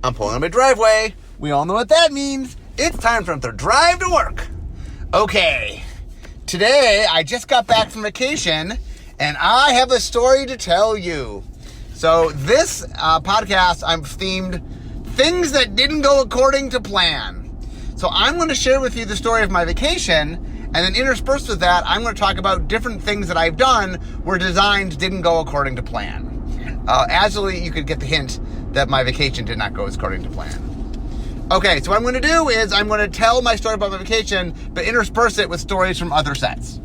I'm pulling on my driveway. We all know what that means. It's time for the drive to work. Okay, today I just got back from vacation and I have a story to tell you. So this podcast, I'm themed things that didn't go according to plan. So I'm going to share with you the story of my vacation, and then interspersed with that, I'm going to talk about different things that I've done where designs didn't go according to plan. Actually, you could get the hint that my vacation did not go according to plan. Okay, so what I'm going to do is I'm going to tell my story about my vacation, but intersperse it with stories from other sets.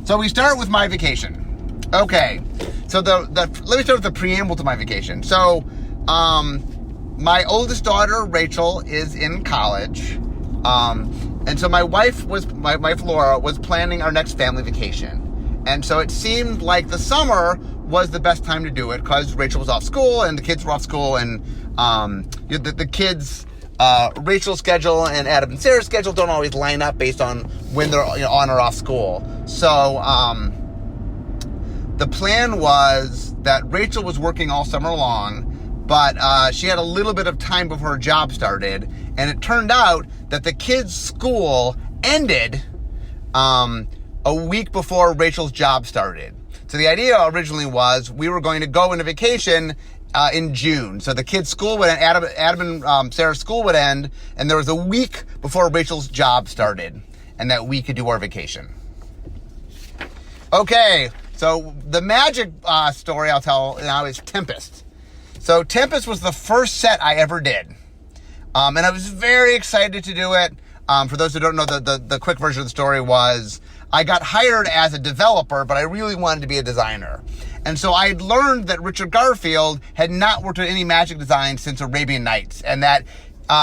So we start with my vacation. Okay, so let me start with the preamble to my vacation. So, my oldest daughter, Rachel, is in college. And so my wife Laura was planning our next family vacation. And so it seemed like the summer was the best time to do it because Rachel was off school and the kids were off school, and the kids, Rachel's schedule and Adam and Sarah's schedule don't always line up based on when they're on or off school. So the plan was that Rachel was working all summer long, but she had a little bit of time before her job started, and it turned out that the kids' school ended a week before Rachel's job started. So the idea originally was we were going to go into vacation in June. So the kids' school would end, Adam and Sarah's school would end, and there was a week before Rachel's job started, and that we could do our vacation. Okay, so the magic story I'll tell now is Tempest. So Tempest was the first set I ever did. And I was very excited to do it. For those who don't know, the quick version of the story was I got hired as a developer, but I really wanted to be a designer. And so I had learned that Richard Garfield had not worked on any magic design since Arabian Nights, and that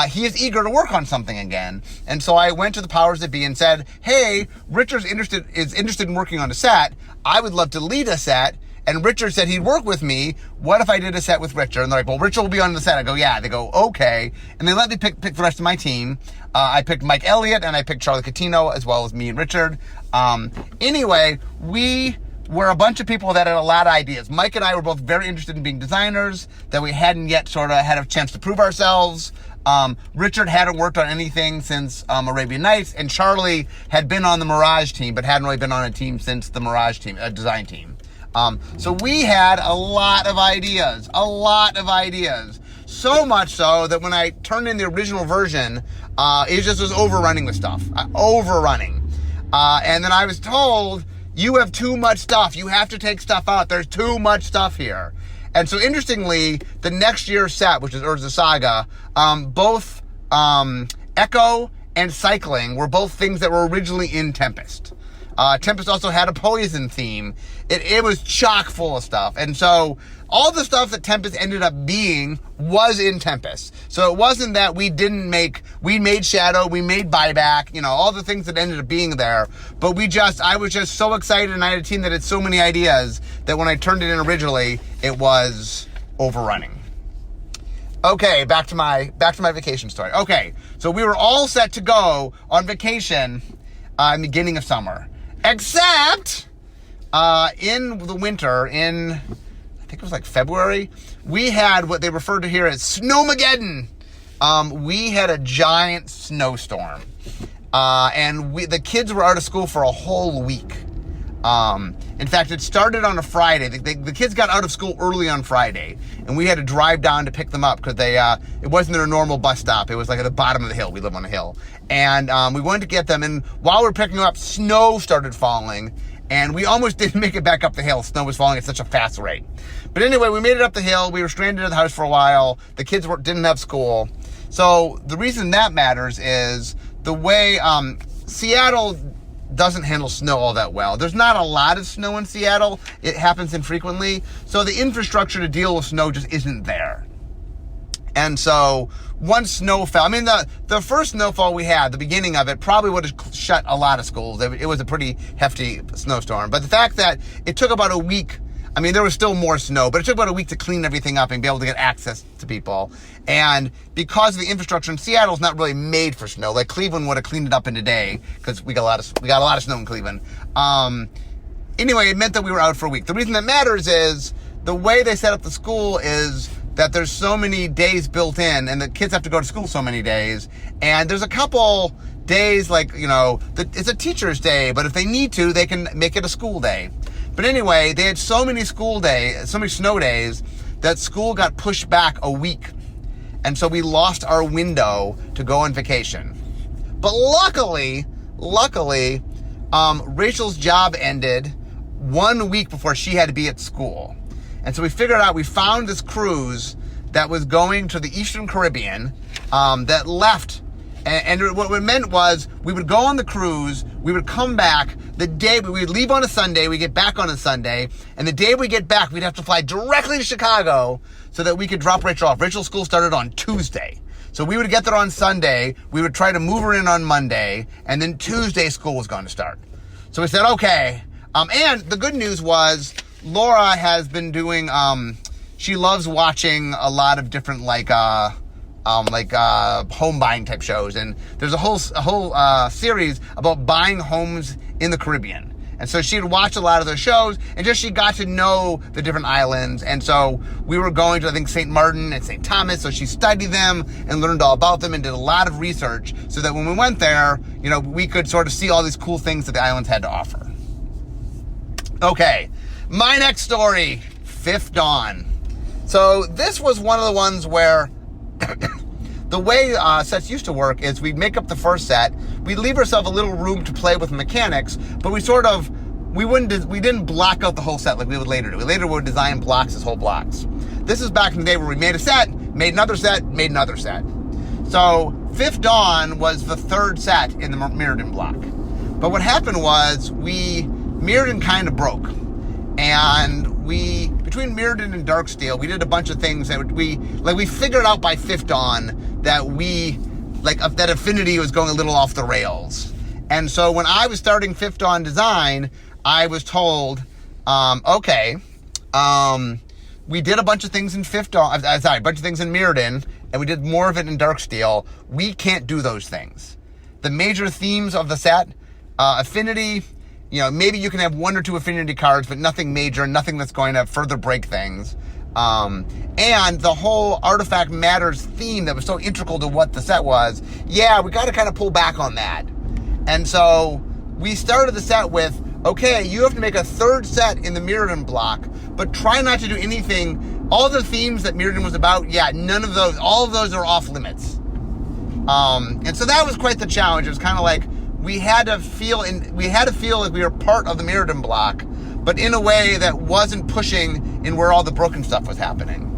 he is eager to work on something again. And so I went to the powers that be and said, hey, Richard's interested in working on a set. I would love to lead a set. And Richard said he'd work with me. What if I did a set with Richard? And they're like, well, Richard will be on the set. I go, yeah. They go, okay. And they let me pick the rest of my team. I picked Mike Elliott and I picked Charlie Catino, as well as me and Richard. Anyway, we were a bunch of people that had a lot of ideas. Mike and I were both very interested in being designers, that we hadn't yet sort of had a chance to prove ourselves. Richard hadn't worked on anything since Arabian Nights, and Charlie had been on the Mirage team, but hadn't really been on a team since the Mirage team, a design team. So we had a lot of ideas. So much so that when I turned in the original version, it just was overrunning with stuff. And then I was told, you have too much stuff. You have to take stuff out. There's too much stuff here. And so interestingly, the next year's set, which is Urza Saga, both Echo and Cycling were both things that were originally in Tempest. Tempest also had a Poison theme. It was chock full of stuff. And so all the stuff that Tempest ended up being was in Tempest. So it wasn't that we made Shadow, we made Buyback, all the things that ended up being there. But I was just so excited, and I had a team that had so many ideas that when I turned it in originally, it was overrunning. Okay, back to my vacation story. Okay, so we were all set to go on vacation in the beginning of summer. Except, in the winter, I think it was like February, we had what they referred to here as Snowmageddon. We had a giant snowstorm. And the kids were out of school for a whole week. In fact, it started on a Friday. The kids got out of school early on Friday, and we had to drive down to pick them up because it wasn't their normal bus stop. It was like at the bottom of the hill. We live on a hill. And we went to get them, and while we were picking them up, snow started falling, and we almost didn't make it back up the hill. Snow was falling at such a fast rate. But anyway, we made it up the hill. We were stranded at the house for a while. The kids didn't have school. So the reason that matters is the way Seattle doesn't handle snow all that well. There's not a lot of snow in Seattle. It happens infrequently. So the infrastructure to deal with snow just isn't there. And so once snow fell, the first snowfall we had, the beginning of it, probably would have shut a lot of schools. It was a pretty hefty snowstorm. But the fact that it took about a week, there was still more snow, but it took about a week to clean everything up and be able to get access to people. And because of the infrastructure in Seattle is not really made for snow, like Cleveland would have cleaned it up in a day because we got a lot of snow in Cleveland. Anyway, it meant that we were out for a week. The reason that matters is the way they set up the school is that there's so many days built in, and the kids have to go to school so many days. And there's a couple days, like, it's a teacher's day, but if they need to, they can make it a school day. But anyway, they had so many snow days, that school got pushed back a week. And so we lost our window to go on vacation. But luckily, Rachel's job ended 1 week before she had to be at school. And so we found this cruise that was going to the Eastern Caribbean, that left. And what it meant was we would go on the cruise, we would come back, we would leave on a Sunday, we get back on a Sunday, and the day we get back, we'd have to fly directly to Chicago so that we could drop Rachel off. Rachel's school started on Tuesday. So we would get there on Sunday, we would try to move her in on Monday, and then Tuesday school was going to start. So we said, okay. And the good news was Laura has been doing, she loves watching a lot of different home buying type shows, and there's a whole series about buying homes in the Caribbean. And so she'd watch a lot of those shows, and she got to know the different islands. And so we were going to, I think, St. Martin and St. Thomas, so she studied them and learned all about them and did a lot of research so that when we went there, we could sort of see all these cool things that the islands had to offer. Okay, my next story, Fifth Dawn. So this was one of the ones where the way sets used to work is we'd make up the first set, we'd leave ourselves a little room to play with mechanics, but we didn't block out the whole set like we would later do. We later would design blocks as whole blocks. This is back in the day where we made a set, made another set, made another set. So Fifth Dawn was the third set in the Mirrodin block. But what happened was Mirrodin kind of broke. And between Mirrodin and Darksteel, we did a bunch of things that we figured out by Fifth Dawn that that Affinity was going a little off the rails. And so when I was starting Fifth Dawn design, I was told, we did a bunch of things in a bunch of things in Mirrodin, and we did more of it in Darksteel. We can't do those things. The major themes of the set, Affinity, maybe you can have one or two Affinity cards, but nothing major, nothing that's going to further break things. And the whole Artifact Matters theme that was so integral to what the set was, we got to kind of pull back on that. And so we started the set with, okay, you have to make a third set in the Mirrodin block, but try not to do anything. All the themes that Mirrodin was about, none of those, all of those are off limits. And so that was quite the challenge. It was kind of like, we had to feel like we were part of the Mirrodin block, but in a way that wasn't pushing in where all the broken stuff was happening.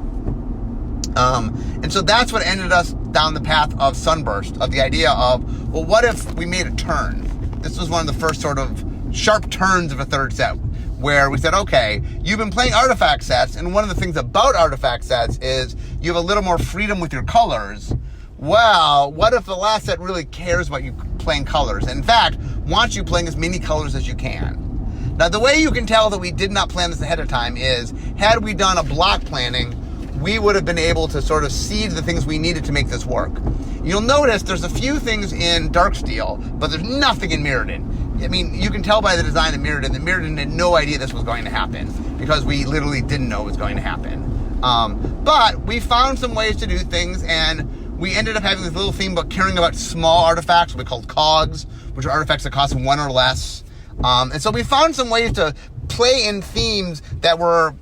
And so that's what ended us down the path of Sunburst, of the idea of, well, what if we made a turn? This was one of the first sort of sharp turns of a third set, where we said, okay, you've been playing artifact sets, and one of the things about artifact sets is you have a little more freedom with your colors. Well, what if the last set really cares about you playing colors? And in fact, wants you playing as many colors as you can. Now, the way you can tell that we did not plan this ahead of time is, had we done a block planning, we would have been able to sort of seed the things we needed to make this work. You'll notice there's a few things in Darksteel, but there's nothing in Mirrodin. I mean, you can tell by the design of Mirrodin that Mirrodin had no idea this was going to happen, because we literally didn't know it was going to happen. But we found some ways to do things, and we ended up having this little theme about caring about small artifacts we called cogs, which are artifacts that cost one or less. And so we found some ways to play in themes that were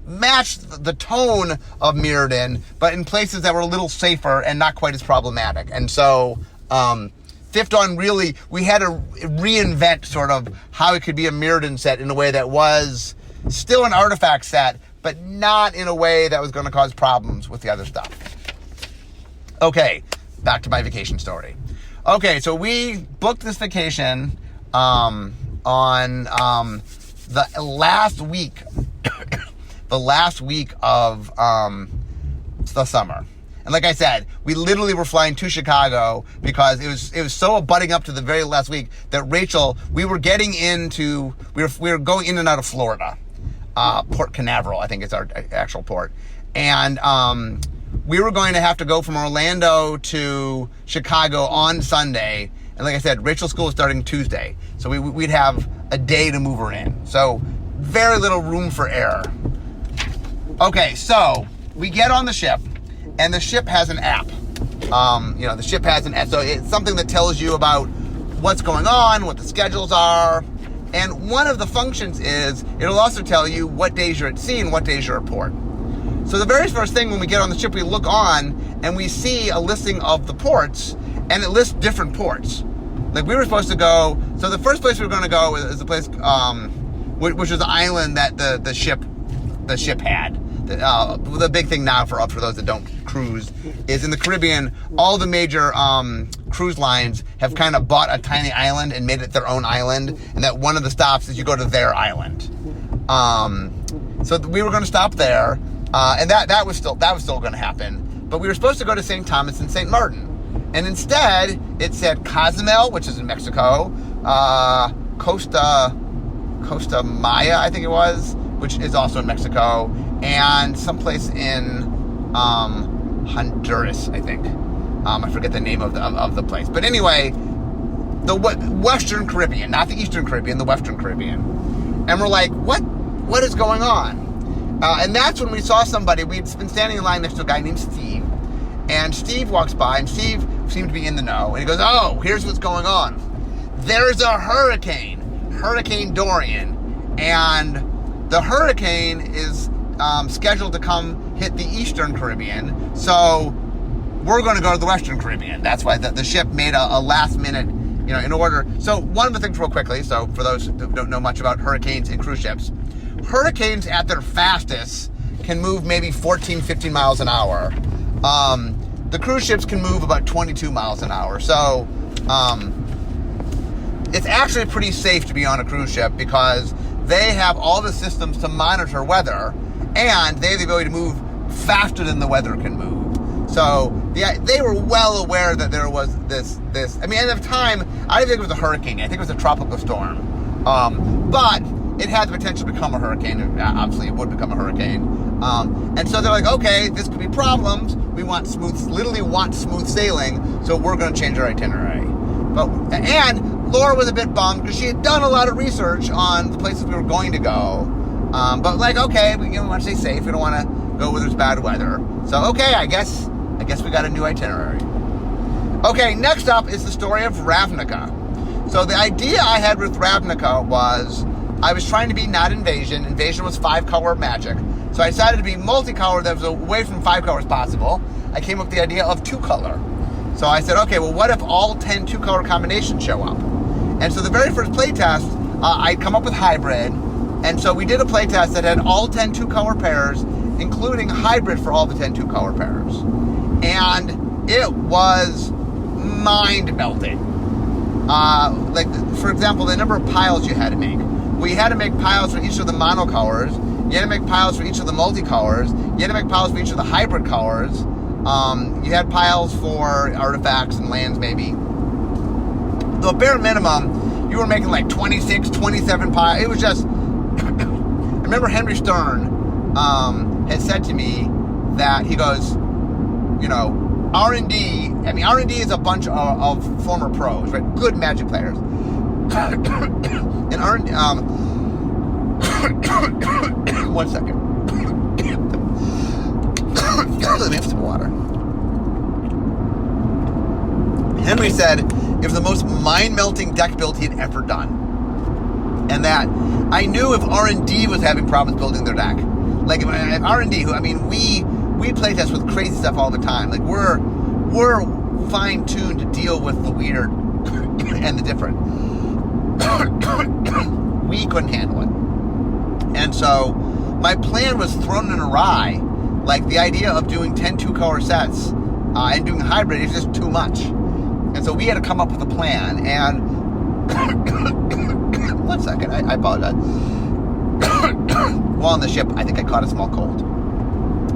matched the tone of Mirrodin, but in places that were a little safer and not quite as problematic. And so Fifth Dawn, really, we had to reinvent sort of how it could be a Mirrodin set in a way that was still an artifact set, but not in a way that was going to cause problems with the other stuff. Okay, back to my vacation story. Okay, so we booked this vacation on the last week of the summer. And like I said, we literally were flying to Chicago because it was so abutting up to the very last week that Rachel, we were going in and out of Florida. Port Canaveral, I think it's our actual port. And we were going to have to go from Orlando to Chicago on Sunday. And like I said, Rachel's school was starting Tuesday. So we'd have a day to move her in. So very little room for error. Okay, so we get on the ship, and the ship has an app. The ship has an app, so it's something that tells you about what's going on, what the schedules are, and one of the functions is it'll also tell you what days you're at sea and what days you're at port. So the very first thing when we get on the ship, we look on and we see a listing of the ports, and it lists different ports. Like we were supposed to go, so the first place we were going to go is a place, which was the island that the ship had. The big thing now for those that don't cruise is in the Caribbean, all the major cruise lines have kind of bought a tiny island and made it their own island, and that one of the stops is you go to their island. So we were going to stop there, and that was still going to happen. But we were supposed to go to St. Thomas and St. Martin, and instead it said Cozumel, which is in Mexico, Costa Maya, I think it was, which is also in Mexico, and someplace in Honduras, I think. I forget the name of the place. But anyway, the Western Caribbean, not the Eastern Caribbean, the Western Caribbean. And we're like, what is going on? And that's when we saw somebody. We'd been standing in line next to a guy named Steve. And Steve walks by, and Steve seemed to be in the know. And he goes, oh, here's what's going on. There's a hurricane, Hurricane Dorian. And the hurricane is scheduled to come hit the Eastern Caribbean. So we're going to go to the Western Caribbean. That's why the ship made a last minute, in order. So one of the things real quickly, so for those who don't know much about hurricanes and cruise ships, hurricanes at their fastest can move maybe 14, 15 miles an hour. The cruise ships can move about 22 miles an hour. So it's actually pretty safe to be on a cruise ship because they have all the systems to monitor weather, and they have the ability to move faster than the weather can move. So they were well aware that there was this. I mean, at the time, I didn't think it was a hurricane. I think it was a tropical storm. But it had the potential to become a hurricane. Obviously, it would become a hurricane. And so they're like, okay, this could be problems. We literally want smooth sailing, so we're going to change our itinerary. And Laura was a bit bummed because she had done a lot of research on the places we were going to go. But like, okay, we want to stay safe. We don't want to go where there's bad weather. So, okay, I guess we got a new itinerary. Okay, next up is the story of Ravnica. So the idea I had with Ravnica was I was trying to be not Invasion. Invasion was 5-color magic. So I decided to be multicolor that was away from 5 colors possible. I came up with the idea of 2-color. So I said, okay, well, what if all 10 2-color combinations show up? And so the very first playtest, I'd come up with hybrid. And so we did a playtest that had all 10 2-color pairs, including hybrid for all the 10 2-color pairs. And it was mind-melting. Like, for example, the number of piles you had to make. We had to make piles for each of the monocolors. You had to make piles for each of the multicolors. You had to make piles for each of the hybrid colors. You had piles for artifacts and lands, maybe. The bare minimum, you were making like 26, 27 piles. It was just... I remember Henry Stern had said to me that he goes, R&D, R&D is a bunch of former pros, right? Good Magic players. And R&D, one second. Let me have some water. Henry said it was the most mind-melting deck build he'd ever done. And that I knew if R&D was having problems building their deck. Like if R&D, we play test with crazy stuff all the time. Like we're fine-tuned to deal with the weird and the different. We couldn't handle it. And so my plan was thrown in awry. Like the idea of doing 10 2-color sets and doing hybrid is just too much. And so we had to come up with a plan. And one second, I apologize. While on the ship, I think I caught a small cold.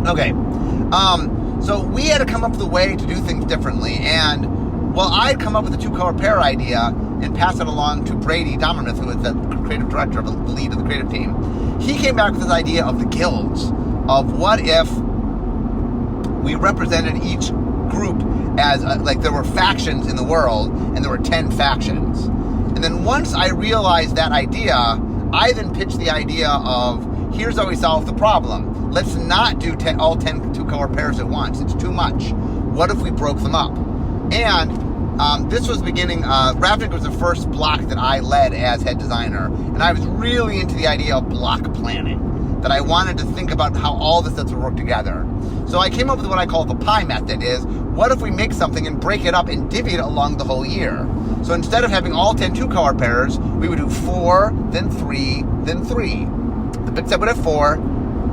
Okay. So we had to come up with a way to do things differently. And while I'd come up with a 2-color pair idea and pass it along to Brady Dommermuth, who was the creative director, the lead of the creative team, he came back with this idea of the guilds, of what if we represented each group as, like there were factions in the world, and there were 10 factions. And then once I realized that idea, I then pitched the idea of, here's how we solve the problem. let's not do all 10 two-color pairs at once. It's too much. What if we broke them up? And this was beginning, Ravnik was the first block that I led as head designer, and I was really into the idea of block planning, that I wanted to think about how all the sets would work together. So I came up with what I call the pie method, is what if we make something and break it up and divvy it along the whole year? So instead of having all 10 two-color pairs, we would do 4, then 3, then 3. The big set would have 4,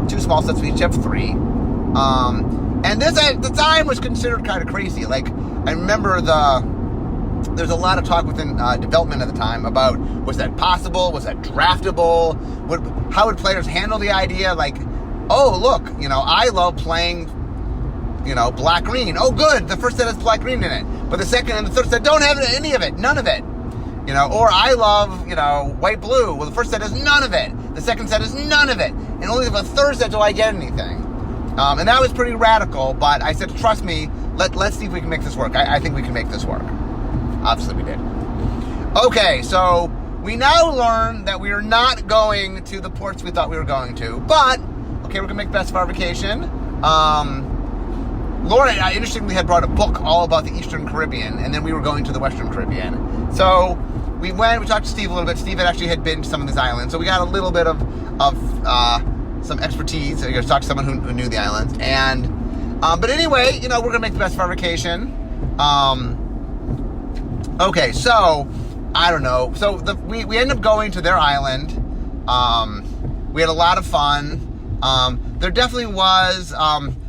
2 small sets would each have 3. And this at the time was considered kind of crazy. Like, I remember there's a lot of talk within development at the time about, was that possible? Was that draftable? How would players handle the idea? Like, oh, look, I love playing, black-green. Oh, good, the first set has black-green in it. But the second and the third set don't have any of it, none of it. Or I love, white-blue. Well, the first set has none of it. The second set has none of it. And only the third set do I get anything. And that was pretty radical, but I said, trust me, let's see if we can make this work. I think we can make this work. Obviously we did. Okay, so we now learn that we are not going to the ports we thought we were going to, but, okay, we're going to make the best of our vacation. Laura, interestingly, had brought a book all about the Eastern Caribbean, and then we were going to the Western Caribbean. So we talked to Steve a little bit. Steve had been to some of these islands, so we got a little bit of some expertise. So you talked to someone who knew the islands. And, but anyway, we're going to make the best of our vacation. Okay, so, I don't know. So we ended up going to their island. We had a lot of fun. There definitely was,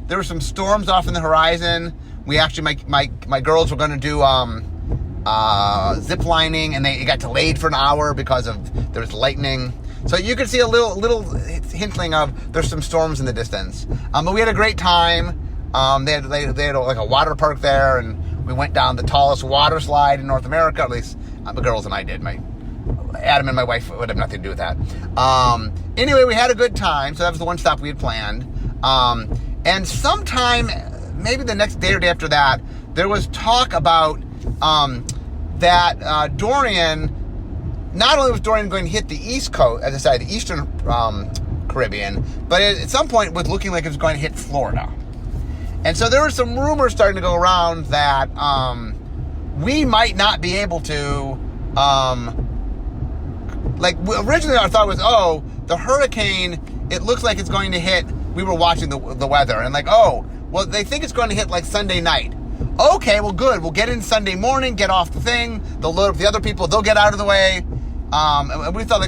there were some storms off in the horizon. We actually, my girls were going to do zip lining, and it got delayed for an hour because there was lightning. So you could see a little hintling of there's some storms in the distance. But we had a great time. They had like a water park there, and we went down the tallest water slide in North America. At least the girls and I did. Adam and my wife would have nothing to do with that. Anyway, we had a good time. So that was the one stop we had planned. And sometime, maybe the next day or day after that, there was talk about that Dorian. Not only was Dorian going to hit the East Coast, as I said, the Eastern Caribbean, but at some point was looking like it was going to hit Florida. And so there were some rumors starting to go around that we might not be able to, originally our thought was, oh, the hurricane, it looks like it's going to hit, we were watching the weather, and they think it's going to hit Sunday night. Okay, well, good. We'll get in Sunday morning, get off the thing. They'll load up the other people. They'll get out of the way. And we thought,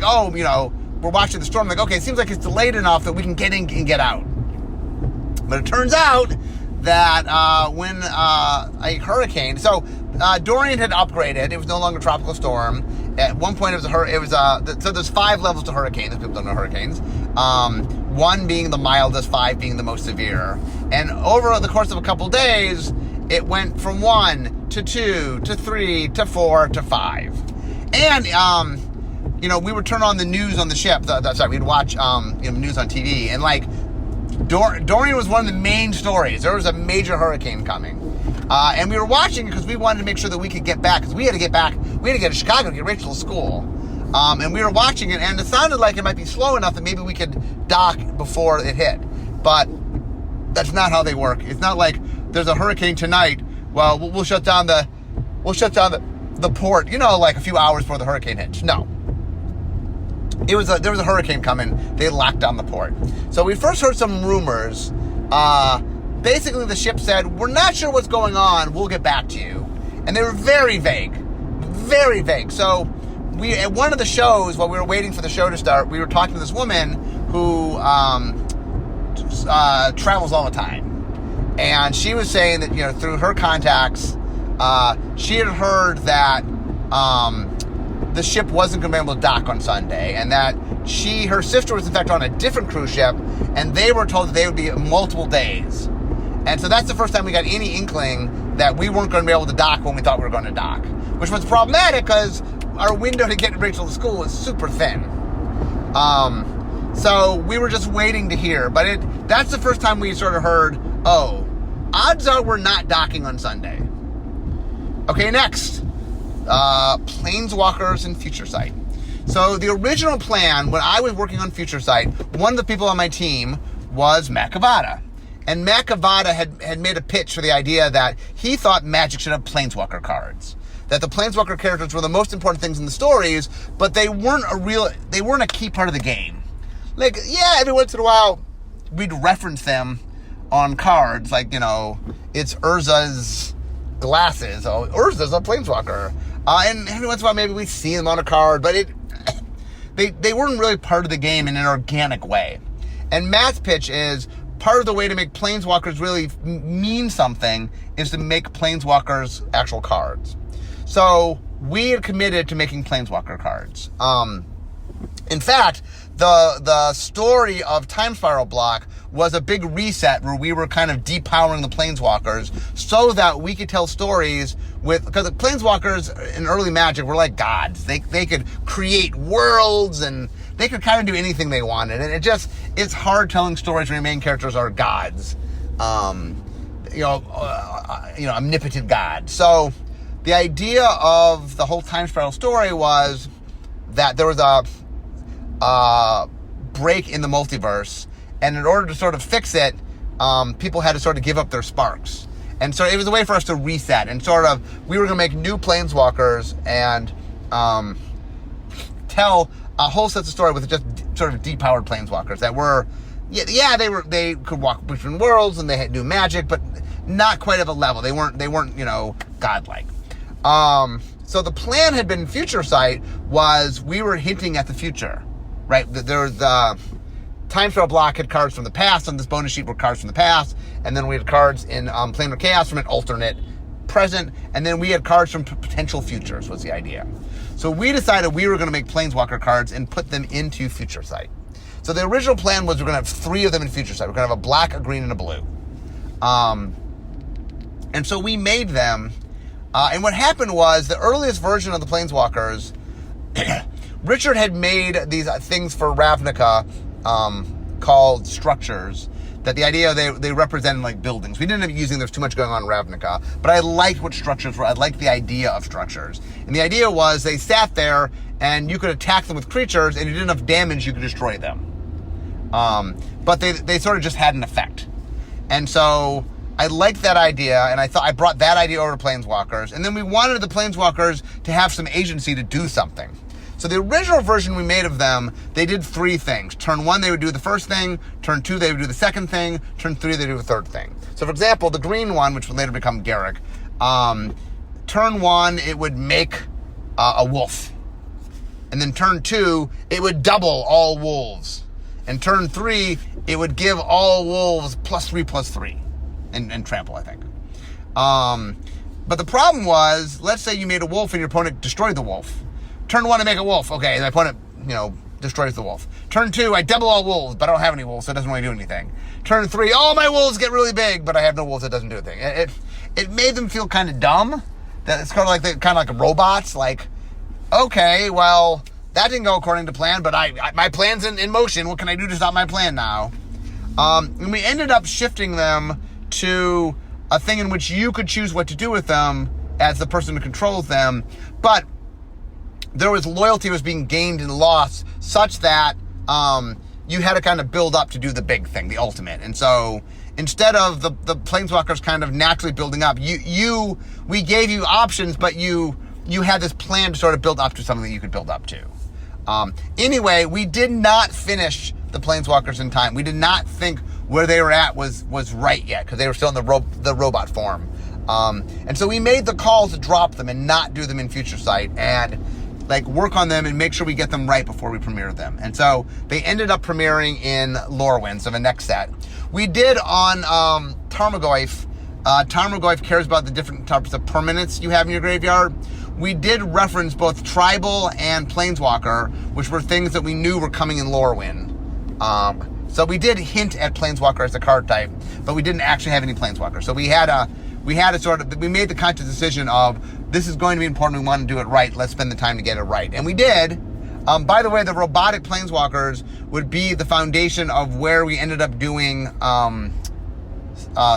we're watching the storm. Okay, it seems like it's delayed enough that we can get in and get out. But it turns out that when a hurricane... So, Dorian had upgraded. It was no longer a tropical storm. At one point, so there's 5 levels to hurricanes. People don't know hurricanes. 1 being the mildest, 5 being the most severe. And over the course of a couple days, it went from 1 to 2 to 3 to 4 to 5. And, we would turn on the news on the ship. We'd watch news on TV. And, Dorian was one of the main stories. There was a major hurricane coming. And we were watching it because we wanted to make sure that we could get back. Because we had to get back. We had to get to Chicago to get Rachel to school. And we were watching it, and it sounded like it might be slow enough that maybe we could dock before it hit. But that's not how they work. It's not like there's a hurricane tonight. Well, we'll shut down the port, a few hours before the hurricane hits. No. There was a hurricane coming. They locked down the port. So we first heard some rumors. Basically, the ship said, we're not sure what's going on. We'll get back to you. And they were very vague. Very vague. So at one of the shows, while we were waiting for the show to start, we were talking to this woman who travels all the time. And she was saying that, through her contacts, she had heard that the ship wasn't going to be able to dock on Sunday, and that her sister was in fact on a different cruise ship, and they were told that they would be multiple days. And so that's the first time we got any inkling that we weren't going to be able to dock when we thought we were going to dock, which was problematic because our window to get Rachel to school was super thin. So we were just waiting to hear, but that's the first time we sort of heard, oh, odds are we're not docking on Sunday. Okay, next. Planeswalkers and Future Sight. So the original plan, when I was working on Future Sight, one of the people on my team was Matt Cavada. And Matt Cavada had made a pitch for the idea that he thought Magic should have Planeswalker cards. That the Planeswalker characters were the most important things in the stories, but they weren't a key part of the game. Like, yeah, every once in a while, we'd reference them on cards, like, it's Urza's glasses. Oh, Urza's a Planeswalker. And every once in a while, maybe we see them on a card, but they weren't really part of the game in an organic way. And Matt's pitch is, part of the way to make Planeswalkers really mean something is to make Planeswalkers actual cards. So we had committed to making Planeswalker cards. In fact, the story of Time Spiral Block was a big reset where we were kind of depowering the Planeswalkers so that we could tell stories because the Planeswalkers in early Magic were like gods. They could create worlds and they could kind of do anything they wanted. And it's hard telling stories when your main characters are gods. Omnipotent gods. So the idea of the whole Time Spiral story was that there was a break in the multiverse, and in order to sort of fix it, people had to sort of give up their sparks. And so it was a way for us to reset, and sort of, we were going to make new Planeswalkers and tell a whole set of story with just sort of depowered Planeswalkers that were, they could walk between worlds and they had new magic, but not quite of a level. They weren't godlike. So the plan had been Future Sight was we were hinting at the future, right? There was Time Spiral Block had cards from the past. On this bonus sheet were cards from the past, and then we had cards in Planar Chaos from an alternate present, and then we had cards from potential futures was the idea. So we decided we were going to make Planeswalker cards and put them into Future Sight. So the original plan was we're going to have 3 of them in Future Sight. We're going to have a black, a green, and a blue. And so we made them. And what happened was the earliest version of the Planeswalkers, Richard had made these things for Ravnica called structures. That the idea they represented like buildings. We didn't end up using there's too much going on in Ravnica, but I liked what structures were. I liked the idea of structures. And the idea was they sat there and you could attack them with creatures, and if you did enough damage, you could destroy them. But they sort of just had an effect. And so I liked that idea, and I brought that idea over to Planeswalkers, and then we wanted the Planeswalkers to have some agency to do something. So the original version we made of them, they did 3 things. Turn 1, they would do the first thing. Turn 2, they would do the second thing. Turn 3, they would do the third thing. So for example, the green one, which would later become Garruk, turn 1, it would make a wolf. And then turn 2, it would double all wolves. And turn 3, it would give all wolves +3/+3. And trample, I think. But the problem was, let's say you made a wolf and your opponent destroyed the wolf. Turn 1 to make a wolf. Okay, my opponent, destroys the wolf. Turn 2, I double all wolves, but I don't have any wolves, so it doesn't really do anything. Turn 3, all my wolves get really big, but I have no wolves, so it doesn't do anything. It made them feel kind of dumb. That it's kind of like robots. Like, okay, well, that didn't go according to plan, but my plan's in motion. What can I do to stop my plan now? And we ended up shifting them to a thing in which you could choose what to do with them as the person who controls them, but there was loyalty was being gained and lost such that you had to kind of build up to do the big thing, the ultimate. And so instead of the Planeswalkers kind of naturally building up, we gave you options, but you had this plan to sort of build up to something that you could build up to. Anyway, we did not finish the Planeswalkers in time. We did not think where they were at was right yet, because they were still in the robot form. And so we made the call to drop them and not do them in Future Sight, and work on them and make sure we get them right before we premiere them. And so they ended up premiering in Lorwyn, so the next set. We did on Tarmogoyf. Tarmogoyf cares about the different types of permanents you have in your graveyard. We did reference both Tribal and Planeswalker, which were things that we knew were coming in Lorwyn. So we did hint at Planeswalker as a card type, but we didn't actually have any Planeswalker. So we made the conscious decision of, this is going to be important, we want to do it right, let's spend the time to get it right. And we did. By the way, the robotic Planeswalkers would be the foundation of where we ended up doing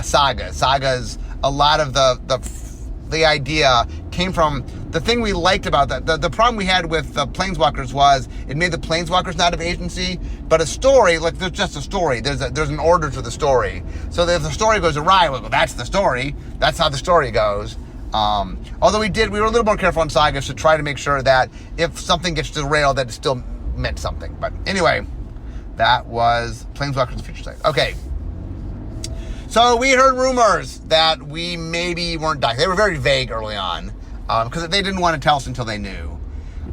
Sagas. Sagas, a lot of the the idea came from the thing we liked about that. The problem we had with the Planeswalkers was it made the Planeswalkers not have agency, but a story, like there's just a story. There's an order to the story. So if the story goes awry, well, that's the story. That's how the story goes. Although we were a little more careful in Sagas to try to make sure that if something gets derailed, that it still meant something. But anyway, that was Planeswalkers the Future Sight. Okay. So we heard rumors that we maybe weren't dying. They were very vague early on because they didn't want to tell us until they knew.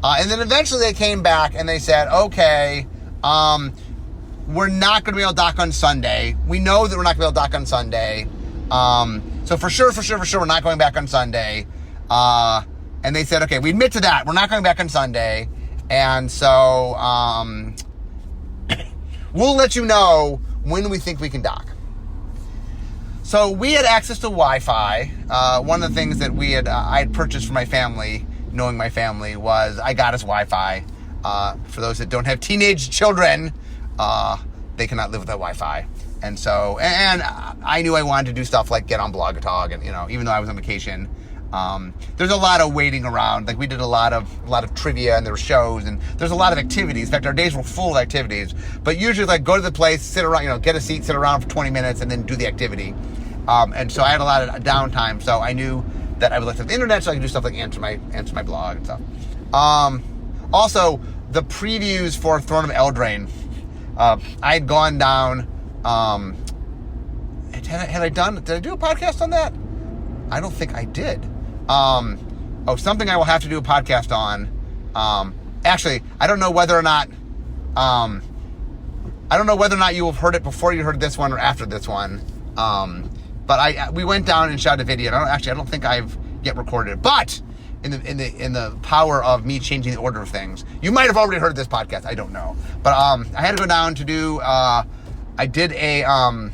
And then eventually they came back and they said, okay, we're not going to be able to dock on Sunday. We know that we're not going to be able to dock on Sunday. So for sure, we're not going back on Sunday. And they said, okay, we admit to that. We're not going back on Sunday. And so we'll let you know when we think we can dock. So we had access to Wi-Fi. One of the things that I had purchased for my family, knowing my family, was I got us Wi-Fi. For those that don't have teenage children, they cannot live without Wi-Fi. And so, and I knew I wanted to do stuff like get on Blog Talk, and even though I was on vacation, there's a lot of waiting around. Like we did a lot of trivia, and there were shows, and there's a lot of activities. In fact, our days were full of activities. But usually, like go to the place, sit around, get a seat, sit around for 20 minutes, and then do the activity. And so I had a lot of downtime. So I knew that I would like to have the internet, so I could do stuff like answer my blog and stuff. Also, the previews for Throne of Eldraine. I had gone down. Did I do a podcast on that? I don't think I did. Something I will have to do a podcast on. Actually, I don't know whether or not you have heard it before you heard this one or after this one. But we went down and shot a video. I don't think I've yet recorded it. But in the power of me changing the order of things, you might have already heard this podcast. I don't know. But I had to go down to do. I did a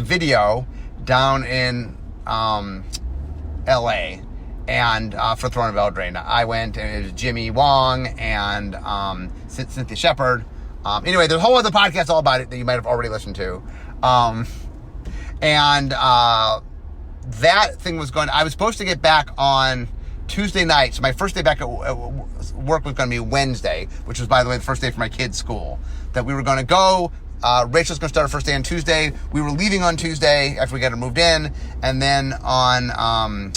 video down in LA, and for Throne of Eldraine. I went, and it was Jimmy Wong and Cynthia Shepard. Anyway, there's a whole other podcast all about it that you might have already listened to. That thing was I was supposed to get back on Tuesday night. So my first day back at work was going to be Wednesday, which was, by the way, the first day for my kids' school. That we were going to go. Rachel's going to start her first day on Tuesday. We were leaving on Tuesday after we got her moved in. And then on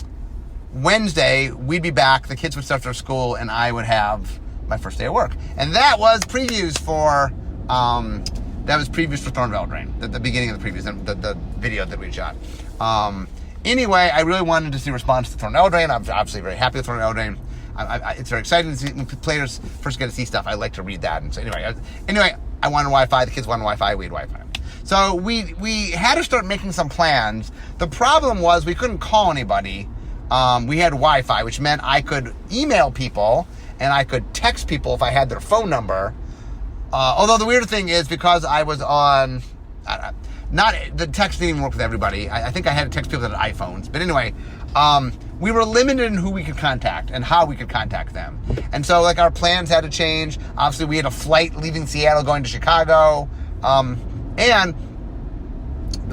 Wednesday, we'd be back. The kids would start their school, and I would have my first day at work. And that was previews for Throne of Eldraine, the beginning of the previews, the video that we shot. Anyway, I really wanted to see a response to Throne of Eldraine. I'm obviously very happy with Throne of Eldraine. It's very exciting to see when players first get to see stuff. I like to read that. And so anyway, I wanted Wi-Fi. The kids wanted Wi-Fi. We had Wi-Fi. So we had to start making some plans. The problem was we couldn't call anybody. We had Wi-Fi, which meant I could email people and I could text people if I had their phone number. Although the weird thing is, because I was on, the text didn't even work with everybody. I think I had to text people that had iPhones. But anyway, we were limited in who we could contact and how we could contact them. And so, like, our plans had to change. Obviously, we had a flight leaving Seattle going to Chicago. And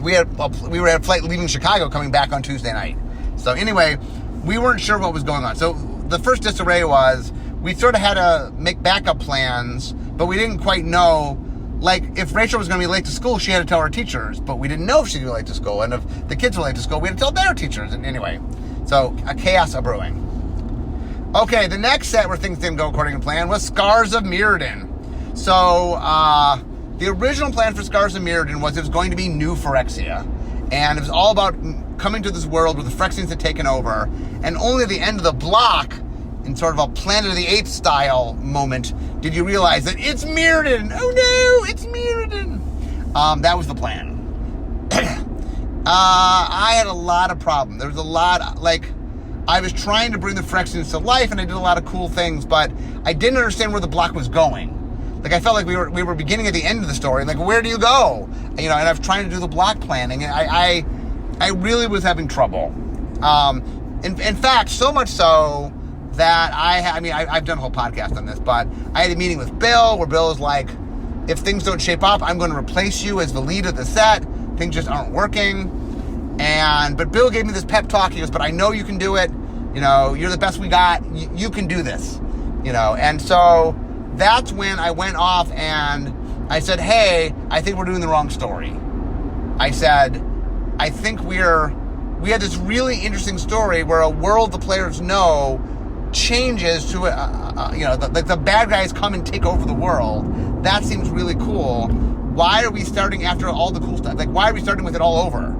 we had a flight leaving Chicago coming back on Tuesday night. So anyway, we weren't sure what was going on. So the first disarray was we sort of had to make backup plans, but we didn't quite know. Like, if Rachel was going to be late to school, she had to tell her teachers, but we didn't know if she'd be late to school. And if the kids were late to school, we had to tell their teachers. And anyway, so a chaos brewing. Okay, the next set where things didn't go according to plan was Scars of Mirrodin. So, the original plan for Scars of Mirrodin was it was going to be new Phyrexia. And it was all about coming to this world where the Phyrexians had taken over. And only at the end of the block, in sort of a Planet of the Apes style moment, did you realize that it's Mirrodin. Oh no, it's Mirrodin. That was the plan. I had a lot of problems. There was a lot, I was trying to bring the Phyrexians to life, and I did a lot of cool things, but I didn't understand where the block was going. Like, I felt like we were beginning at the end of the story. Like, where do you go? And I was trying to do the block planning, and I really was having trouble. In fact, so much so that I've done a whole podcast on this, but I had a meeting with Bill where Bill was like, if things don't shape up, I'm going to replace you as the lead of the set. Things just aren't working. But Bill gave me this pep talk. He goes, but I know you can do it. You know, you're the best we got. You can do this. You know, and so that's when I went off and I said, hey, I think we're doing the wrong story. I said, I think we had this really interesting story where a world the players know changes to, the bad guys come and take over the world. That seems really cool. Why are we starting after all the cool stuff? Like, why are we starting with it all over?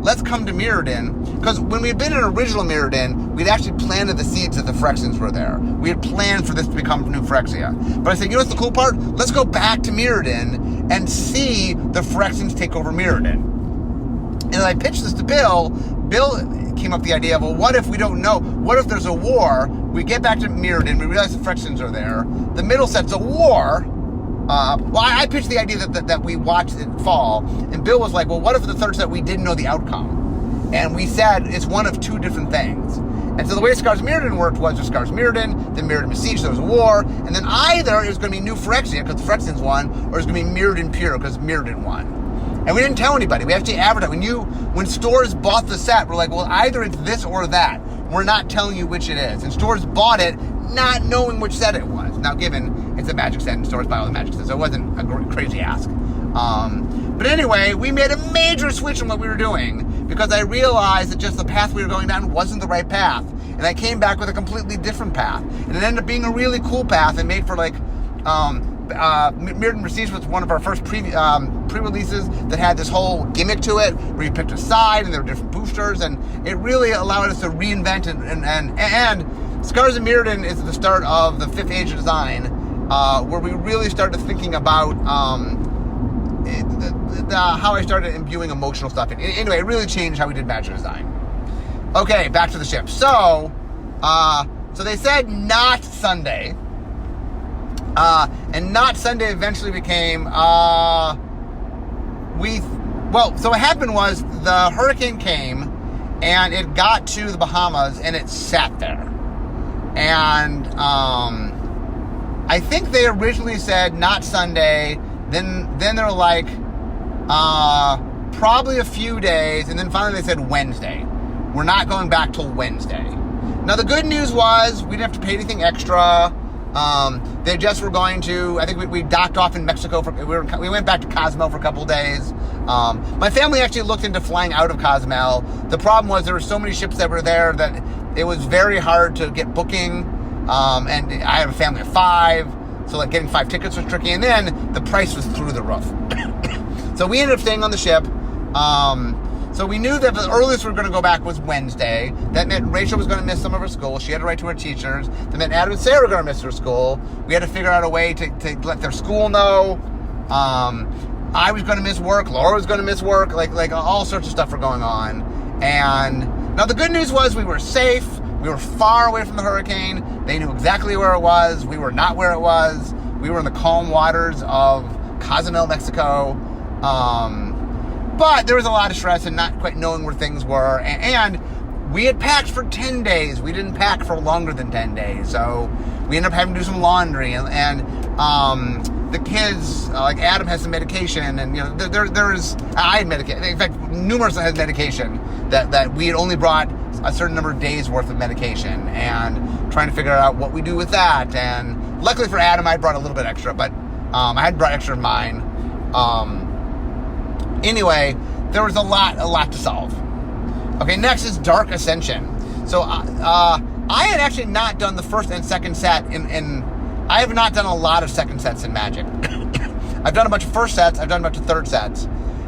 Let's come to Mirrodin, because when we had been in original Mirrodin, we'd actually planted the seeds that the Phyrexians were there. We had planned for this to become New Phyrexia. But I said, you know what's the cool part? Let's go back to Mirrodin and see the Phyrexians take over Mirrodin. And I pitched this to Bill. Bill came up with the idea of, well, what if we don't know? What if there's a war? We get back to Mirrodin, we realize the Phyrexians are there. The middle set's a war. I pitched the idea that we watched it fall, and Bill was like, well, what if the third set we didn't know the outcome? And we said it's one of two different things. And so the way Scars Mirrodin worked was there's Scars Mirrodin, then Mirrodin besieged, there was a war, and then either it was going to be New Phyrexia because the Phyrexians won, or it's going to be Mirrodin Pure because Mirrodin won. And we didn't tell anybody. We actually advertised. When stores bought the set, we're like, well, either it's this or that. We're not telling you which it is. And stores bought it not knowing which set it was. Now, given it's a Magic set and stores buy all the Magic sets, so it wasn't a crazy ask. But anyway, we made a major switch in what we were doing because I realized that just the path we were going down wasn't the right path. And I came back with a completely different path. And it ended up being a really cool path and made for Mirrodin Prestige was one of our first pre-releases that had this whole gimmick to it where you picked a side and there were different boosters, and it really allowed us to reinvent and Scars of Mirrodin is the start of the 5th age of design, where we really started thinking about how I started imbuing emotional stuff in. Anyway, it really changed how we did Magic design. Okay, back to the ship. So they said not Sunday. And not Sunday eventually became, so what happened was the hurricane came and it got to the Bahamas and it sat there. And, I think they originally said not Sunday, then they're like, probably a few days, and then finally they said Wednesday. We're not going back till Wednesday. Now the good news was we didn't have to pay anything extra. They just were going to, I think we docked off in Mexico we went back to Cozumel for a couple of days. My family actually looked into flying out of Cozumel. The problem was there were so many ships that were there that it was very hard to get booking. And I have a family of 5, so like getting 5 tickets was tricky. And then the price was through the roof. So we ended up staying on the ship. So we knew that the earliest we were going to go back was Wednesday. That meant Rachel was going to miss some of her school. She had to write to her teachers. That meant Adam and Sarah were going to miss her school. We had to figure out a way to let their school know. I was going to miss work. Laura was going to miss work. Like all sorts of stuff were going on. And now the good news was we were safe. We were far away from the hurricane. They knew exactly where it was. We were not where it was. We were in the calm waters of Cozumel, Mexico. But there was a lot of stress and not quite knowing where things were. And we had packed for 10 days. We didn't pack for longer than 10 days. So we ended up having to do some laundry. And the kids, like Adam has some medication. And, you know, I had medication. In fact, numerous had medication that we had only brought a certain number of days worth of medication. And trying to figure out what we do with that. And luckily for Adam, I brought a little bit extra. But I had brought extra of mine. Anyway, there was a lot to solve. Okay, next is Dark Ascension. So I had actually not done the first and second set I have not done a lot of second sets in Magic. I've done a bunch of first sets, I've done a bunch of third sets.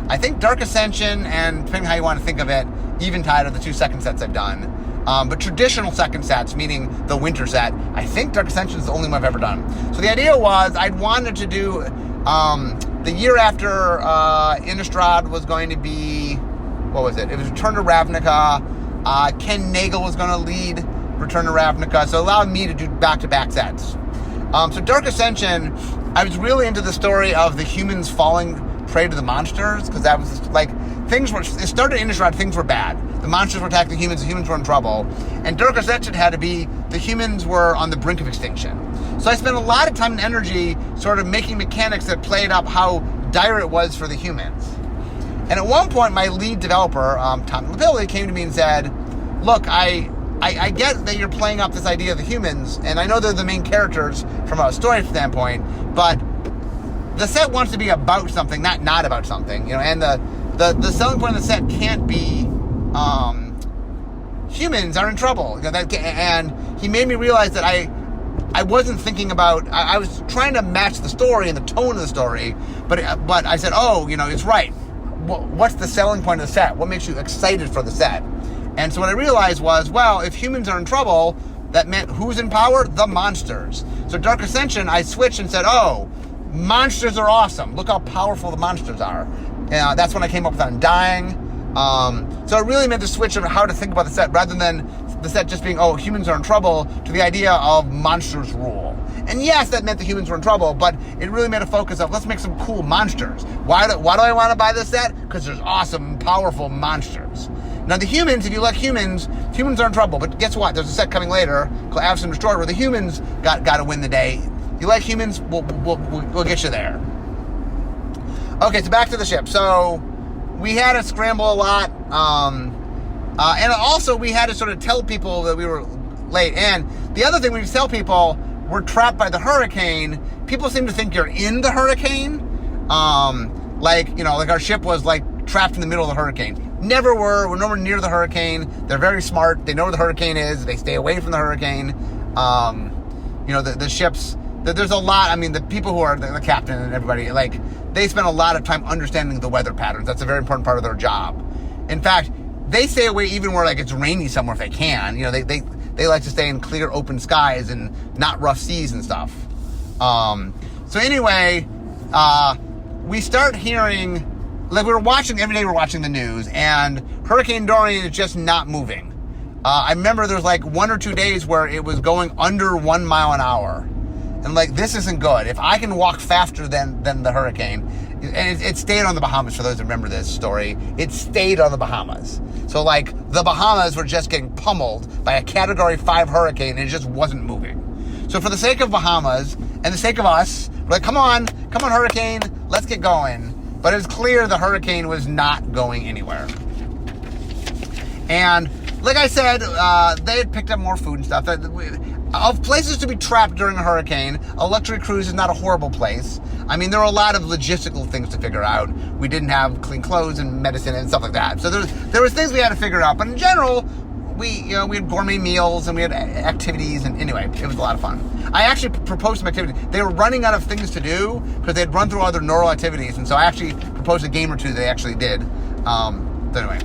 I think Dark Ascension, and depending how you want to think of it, Eventide are the 2 second sets I've done. But traditional second sets, meaning the winter set, I think Dark Ascension is the only one I've ever done. So the idea was I'd wanted to do the year after Innistrad was going to be, what was it? It was Return to Ravnica. Ken Nagel was going to lead Return to Ravnica, so it allowed me to do back-to-back sets. So Dark Ascension, I was really into the story of the humans falling prey to the monsters, because that was like, it started in Innistrad, things were bad. The monsters were attacking the humans were in trouble. And Dark Ascension had to be, the humans were on the brink of extinction. So I spent a lot of time and energy sort of making mechanics that played up how dire it was for the humans. And at one point, my lead developer, Tom Lapilli, came to me and said, look, I get that you're playing up this idea of the humans, and I know they're the main characters from a story standpoint, but the set wants to be about something, not about something, and the selling point of the set can't be humans are in trouble. And he made me realize that I wasn't thinking about, I was trying to match the story and the tone of the story, but I said, it's right. What's the selling point of the set? What makes you excited for the set? And so what I realized was, well, if humans are in trouble, that meant who's in power? The monsters. So Dark Ascension, I switched and said, monsters are awesome. Look how powerful the monsters are. That's when I came up with Undying. So it really meant to switch of how to think about the set rather than the set just being, humans are in trouble, to the idea of monsters rule. And yes, that meant the humans were in trouble, but it really made a focus of, let's make some cool monsters. Why do I want to buy this set? Because there's awesome, powerful monsters. Now the humans, if you like humans are in trouble. But guess what? There's a set coming later called Avacyn Restored where the humans got to win the day. You like humans, we'll get you there. Okay, so back to the ship. So we had to scramble a lot. And also we had to sort of tell people that we were late. And the other thing, when you tell people we're trapped by the hurricane, people seem to think you're in the hurricane. Like our ship was like trapped in the middle of the hurricane. Never were. We're nowhere near the hurricane. They're very smart. They know where the hurricane is. They stay away from the hurricane. The ships, there's a lot. The people who are the captain and everybody, like, they spend a lot of time understanding the weather patterns. That's a very important part of their job. In fact, they stay away even where, like, it's rainy somewhere if they can. They like to stay in clear, open skies and not rough seas and stuff. So anyway, we start hearing, like, every day we're watching the news, and Hurricane Dorian is just not moving. I remember there was like 1 or 2 days where it was going under 1 mile an hour. And like, this isn't good. If I can walk faster than the hurricane, and it stayed on the Bahamas, for those who remember this story, it stayed on the Bahamas. So like, the Bahamas were just getting pummeled by a Category 5 hurricane, and it just wasn't moving. So for the sake of Bahamas, and the sake of us, we're like, come on, hurricane, let's get going. But it's clear the hurricane was not going anywhere. And like I said, they had picked up more food and stuff. Of places to be trapped during a hurricane, a luxury cruise is not a horrible place. There are a lot of logistical things to figure out. We didn't have clean clothes and medicine and stuff like that. So there was things we had to figure out. But in general, we had gourmet meals and we had activities. And anyway, it was a lot of fun. I actually proposed some activities. They were running out of things to do because they'd run through other neural activities. And so I actually proposed a game or two they actually did. Anyway.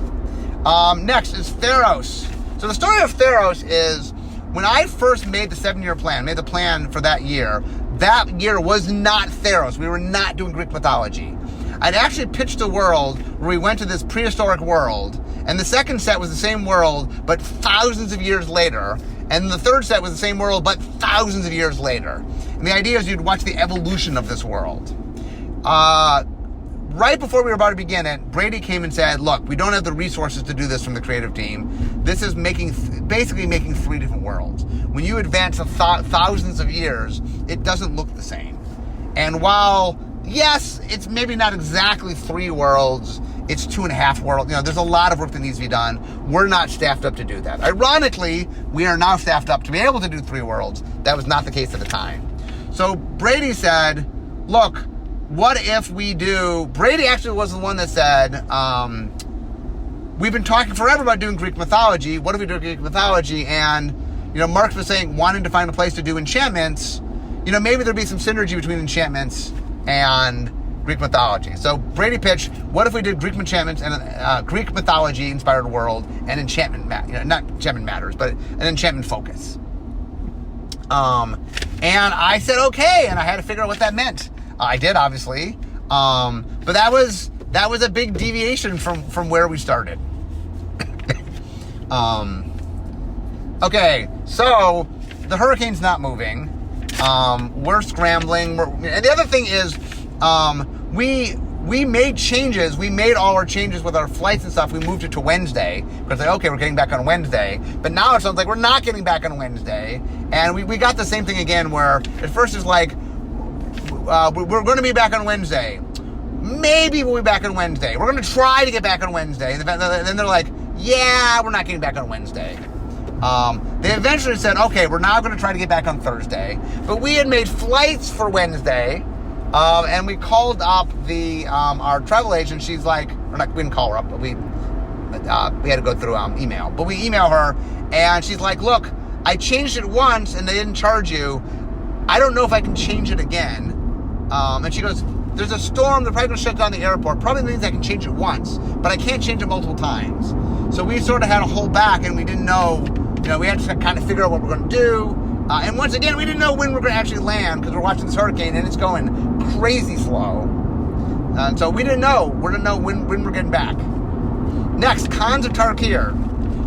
Next is Theros. So the story of Theros is, when I first made the 7-year plan, made the plan for that year was not Theros. We were not doing Greek mythology. I'd actually pitched a world where we went to this prehistoric world, and the second set was the same world, but thousands of years later, and the third set was the same world, but thousands of years later. And the idea is you'd watch the evolution of this world. Right before we were about to begin it, Brady came and said, look, we don't have the resources to do this from the creative team. This is basically making 3 different worlds. When you advance thousands of years, it doesn't look the same. And while, yes, it's maybe not exactly 3 worlds, it's 2.5 worlds. There's a lot of work that needs to be done. We're not staffed up to do that. Ironically, we are now staffed up to be able to do 3 worlds. That was not the case at the time. So Brady said, look, what if we do... Brady actually was the one that said, we've been talking forever about doing Greek mythology. What if we do Greek mythology? And, Mark was saying, wanting to find a place to do enchantments. Maybe there'd be some synergy between enchantments and Greek mythology. So Brady pitched, what if we did Greek enchantments and Greek mythology inspired world and enchantment, not enchantment matters, but an enchantment focus. And I said, okay, and I had to figure out what that meant. I did, obviously, but that was a big deviation from where we started. Okay, so the hurricane's not moving. We're scrambling. And the other thing is, we made changes. We made all our changes with our flights and stuff. We moved it to Wednesday because okay, we're getting back on Wednesday. But now it sounds like we're not getting back on Wednesday, and we got the same thing again. Where at first it's like, we're going to be back on Wednesday. maybe we'll be back on Wednesday. We're going to try to get back on Wednesday. And then they're like, yeah, we're not getting back on Wednesday. They eventually said, okay, we're now going to try to get back on Thursday. But we had made flights for Wednesday, and we called up our travel agent. She's like, we didn't call her up, but we had to go through email. But we email her, and she's like, look, I changed it once, and they didn't charge you. I don't know if I can change it again. And she goes, there's a storm, they're probably going to shut down the airport. Probably means I can change it once, but I can't change it multiple times. So we sort of had to hold back, and we didn't know, we had to kind of figure out what we're going to do. And once again, we didn't know when we're going to actually land, because we're watching this hurricane, and it's going crazy slow. And so we didn't know. We didn't know when we're getting back. Next, Khans of Tarkir.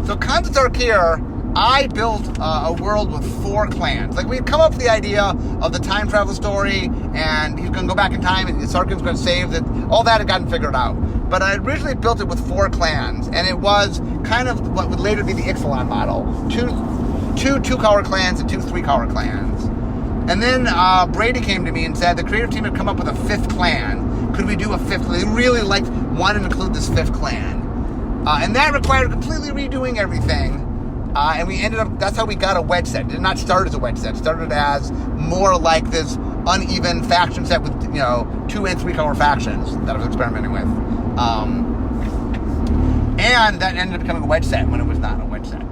So Khans of Tarkir, I built a world with 4 clans. Like, we'd come up with the idea of the time travel story, and he's going to go back in time, and Sarkhan's going to save it. All that had gotten figured out. But I originally built it with 4 clans, and it was kind of what would later be the Ixalan model. Two 2-color clans and 2 3-color clans. And then Brady came to me and said the creative team had come up with a 5th clan. Could we do a 5th? They really wanted to include this 5th clan. And that required completely redoing everything. And we ended up, that's how we got a wedge set. It did not start as a wedge set. It started as more like this uneven faction set with, 2 and 3-color factions that I was experimenting with. And that ended up becoming a wedge set when it was not a wedge set.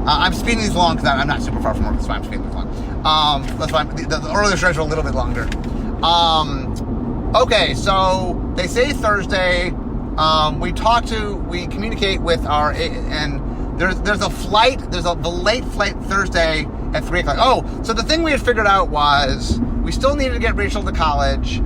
I'm speeding these along because I'm not super far from work. That's why I'm speeding these along. That's why the earlier stretch are a little bit longer. Okay, so they say Thursday. We communicate with and there's a flight, the late flight Thursday at 3 o'clock. Oh, so the thing we had figured out was we still needed to get Rachel to college.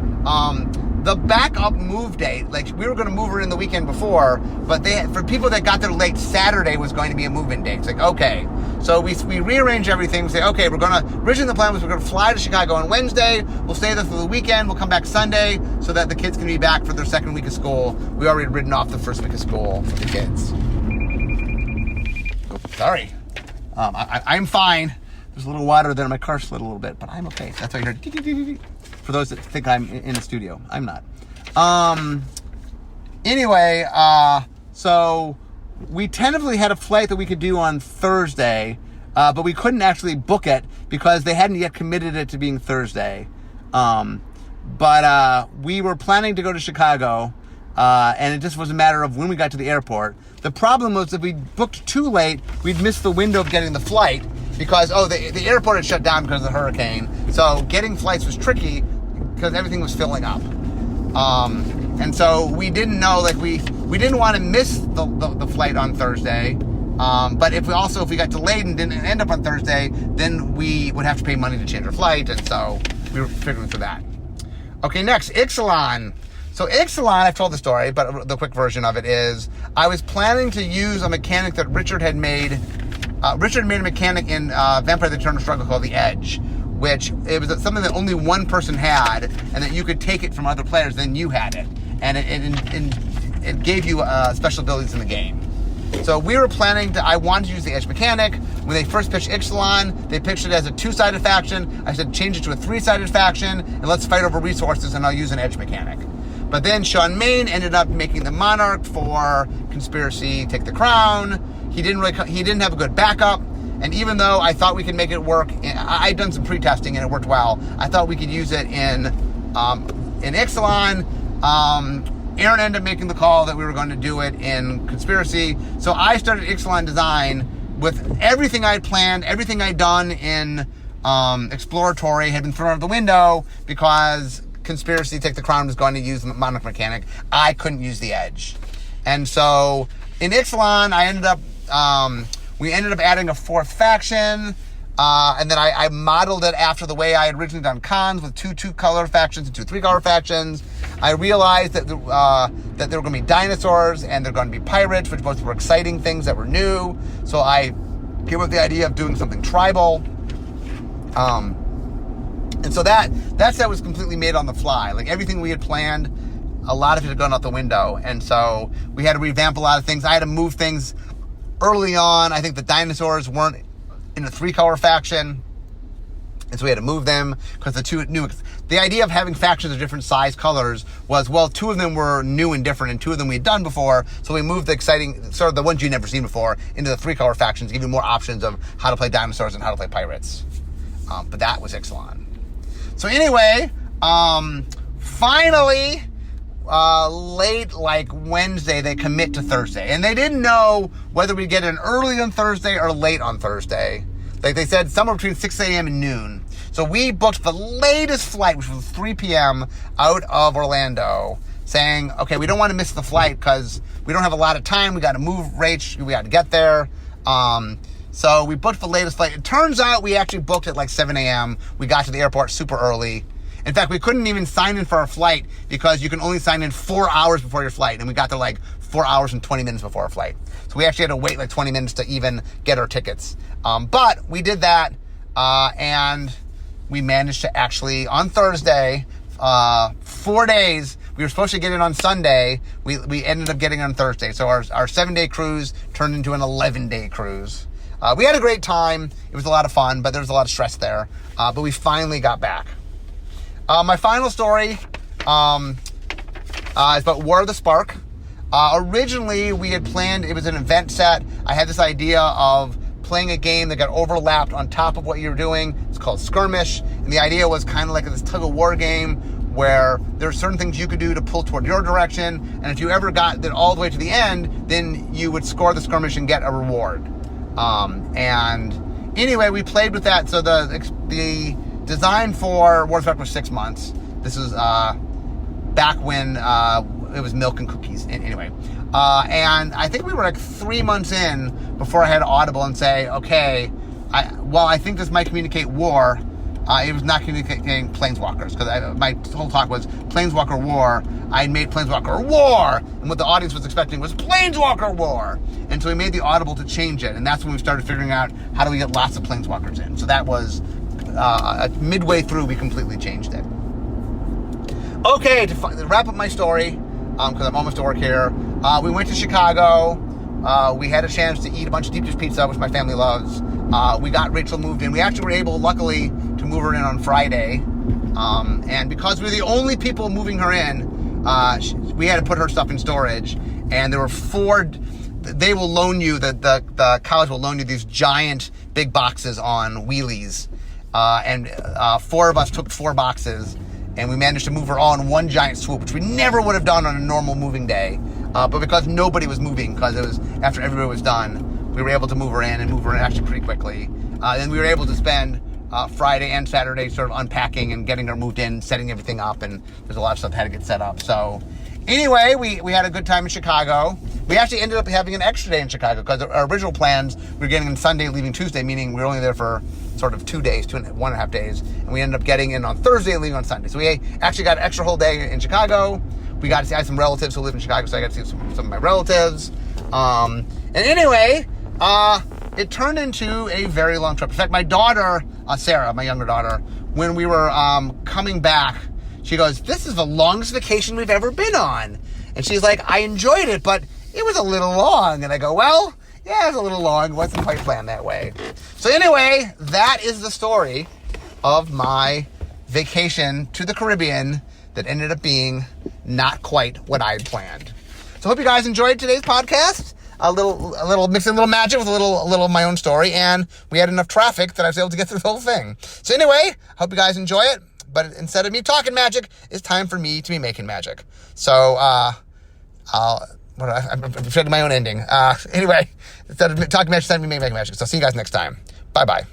The backup move date, we were going to move her in the weekend before, but for people that got there late, Saturday was going to be a move-in date. It's like, okay. So we rearrange everything. We say, okay, originally the plan was we're going to fly to Chicago on Wednesday. We'll stay there for the weekend. We'll come back Sunday so that the kids can be back for their second week of school. We already ridden off the first week of school for the kids. Oh, sorry. I'm fine. There's a little water there. My car slid a little bit, but I'm okay. That's why you heard. For those that think I'm in the studio, I'm not. Anyway, so we tentatively had a flight that we could do on Thursday, but we couldn't actually book it because they hadn't yet committed it to being Thursday. But we were planning to go to Chicago, and it just was a matter of when we got to the airport. The problem was if we booked too late, we'd miss the window of getting the flight because, the airport had shut down because of the hurricane. So getting flights was tricky because everything was filling up. And so we didn't know, we didn't want to miss the flight on Thursday. But if we got delayed and didn't end up on Thursday, then we would have to pay money to change our flight. And so we were figuring through that. Okay, next, Ixalan. So Ixalan, I've told the story, but the quick version of it is I was planning to use a mechanic that Richard had made. Richard made a mechanic in Vampire the Eternal Struggle called the Edge, which it was something that only one person had, and that you could take it from other players, then you had it. And it gave you special abilities in the game. So we were planning I wanted to use the Edge mechanic. When they first pitched Ixalan, they pitched it as a 2-sided faction. I said, change it to a 3-sided faction, and let's fight over resources, and I'll use an Edge mechanic. But then Sean Main ended up making the Monarch for Conspiracy Take the Crown. He didn't have a good backup. And even though I thought we could make it work, I'd done some pre-testing and it worked well. I thought we could use it in Ixalan. Aaron ended up making the call that we were going to do it in Conspiracy. So I started Ixalan design with everything I'd planned, everything I'd done in Exploratory had been thrown out of the window because Conspiracy Take the Crown was going to use the Monarch mechanic. I couldn't use the Edge. And so in Ixalan, we ended up adding a 4th faction, and then I modeled it after the way I had originally done Khans with 2 2-color factions and 2 3-color factions. I realized that there were going to be dinosaurs and there were going to be pirates, which both were exciting things that were new. So I came up with the idea of doing something tribal. And so that set was completely made on the fly. Everything we had planned, a lot of it had gone out the window. And so we had to revamp a lot of things. I had to move things early on. I think the dinosaurs weren't in a 3-color faction. And so we had to move them because the idea of having factions of different size colors was, well, 2 of them were new and different and 2 of them we had done before. So we moved the exciting, sort of the ones you'd never seen before, into the 3-color factions, give you more options of how to play dinosaurs and how to play pirates. But that was Ixalan. So anyway, finally, late like Wednesday, they commit to Thursday. And they didn't know whether we'd get in early on Thursday or late on Thursday. Like they said, somewhere between 6 a.m. and noon. So we booked the latest flight, which was 3 p.m. out of Orlando, saying, okay, we don't want to miss the flight because we don't have a lot of time. We got to move Rach. We got to get there. So we booked the latest flight. It turns out we actually booked at like 7 a.m. We got to the airport super early. In fact, we couldn't even sign in for our flight because you can only sign in 4 hours before your flight. And we got there like 4 hours and 20 minutes before our flight. So we actually had to wait like 20 minutes to even get our tickets. But we did that, and we managed to actually, on Thursday, 4 days, we were supposed to get in on Sunday. We ended up getting on Thursday. So our 7-day cruise turned into an 11-day cruise. We had a great time. It was a lot of fun, but there was a lot of stress there. But we finally got back. My final story is about War of the Spark. Originally, we had planned, it was an event set. I had this idea of playing a game that got overlapped on top of what you were doing. It's called Skirmish. And the idea was kind of like this tug-of-war game where there are certain things you could do to pull toward your direction. And if you ever got all the way to the end, then you would score the skirmish and get a reward. And anyway, we played with that. So the design for War of the Spark was 6 months. This was back when it was milk and cookies. Anyway, and I think we were like 3 months in before I had Audible and say, okay, I think this might communicate war. It was not communicating Planeswalkers, because my whole talk was Planeswalker War. I had made Planeswalker War, and what the audience was expecting was Planeswalker War. And so we made the Audible to change it, and that's when we started figuring out how do we get lots of Planeswalkers in. So that was midway through, we completely changed it. Okay, to wrap up my story, because I'm almost to work here, we went to Chicago. We had a chance to eat a bunch of deep dish pizza, which my family loves. We got Rachel moved in. We actually were able, luckily, to move her in on Friday. And because we were the only people moving her in, we had to put her stuff in storage. And there were 4, they will loan you, the college will loan you these giant big boxes on wheelies. And 4 of us took 4 boxes. And we managed to move her all in one giant swoop, which we never would have done on a normal moving day. But because nobody was moving, because it was after everybody was done, we were able to move her in actually pretty quickly. And we were able to spend Friday and Saturday sort of unpacking and getting her moved in, setting everything up, and there's a lot of stuff that had to get set up. So anyway, we had a good time in Chicago. We actually ended up having an extra day in Chicago because our original plans, we were getting in Sunday, leaving Tuesday, meaning we were only there for sort of 2 days, 1.5 days, and we ended up getting in on Thursday and leaving on Sunday. So we actually got an extra whole day in Chicago. We got to see, I have some relatives who live in Chicago, so I got to see some of my relatives. And anyway, it turned into a very long trip. In fact, my daughter, Sarah, my younger daughter, when we were coming back, she goes, "This is the longest vacation we've ever been on." And she's like, "I enjoyed it, but it was a little long." And I go, "Well, yeah, it was a little long. It wasn't quite planned that way." So anyway, that is the story of my vacation to the Caribbean that ended up being not quite what I had planned. So I hope you guys enjoyed today's podcast. A little mixing a little magic with a little of my own story, and we had enough traffic that I was able to get through the whole thing. So anyway, hope you guys enjoy it. But instead of me talking magic, it's time for me to be making magic. So I'm shutting my own ending. Anyway, instead of talking magic, it's time to be making magic. So see you guys next time. Bye-bye.